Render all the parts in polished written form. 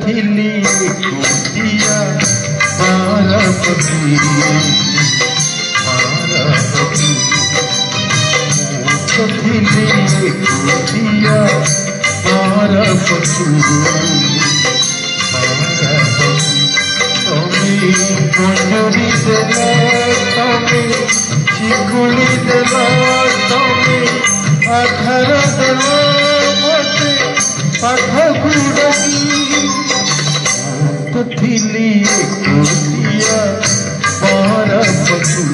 थिली कुटिया पार्वती थिली कुटिया पार्वती मंजूरी देला तमें चिकुड़ी देला तमें आधार देला मते पाठ गुड़ाई थिली कुटिया पार्वती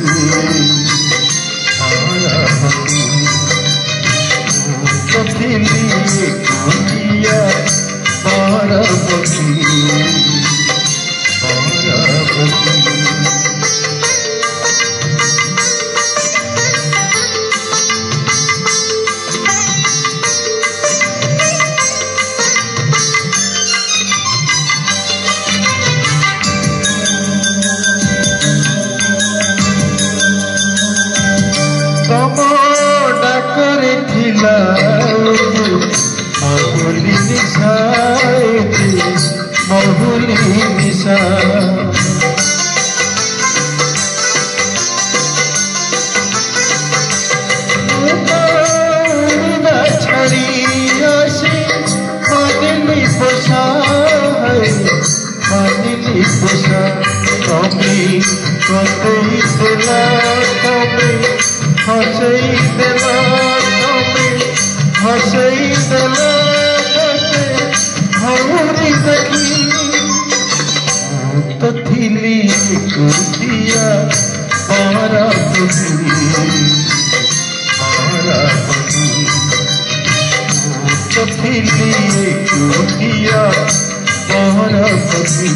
थिली कुटिया पार्वती डाकरे थिला महुली निशा महुली निशा छड़ी आसी मानिली पोषा मानिली पोषा तमें कतई देला तमें हसई देला तमें हसई देला हौरी देखी तो थिली कुटिया पार्वती तो थिली कुटिया पार्वती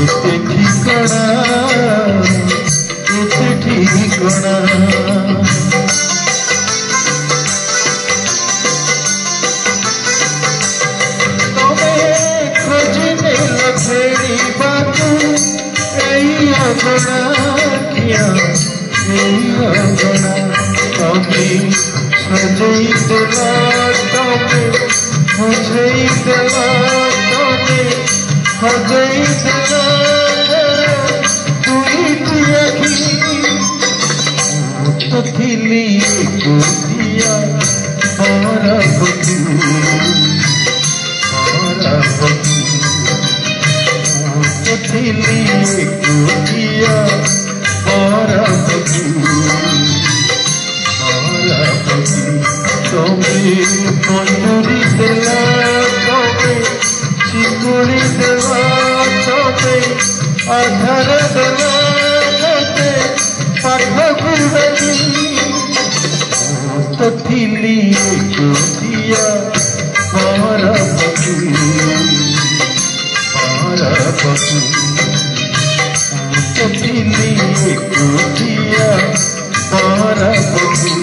इते ठिकाना तुम्हें खोजने लखेड़ी बातू अगना किया अगना तुम्हें सजई देला तुम्हें मुझे देला तुम्हें हजई देला तो थिली कुटिया पार्वती तो थिली कुटिया पार्वती तमें मंजूरी देला तमें चिकुड़ी देला तमें आधार देला मते पाठ गुड़ाई तो थिली कुटिया पार्वती तो थिली कुटिया पार्वती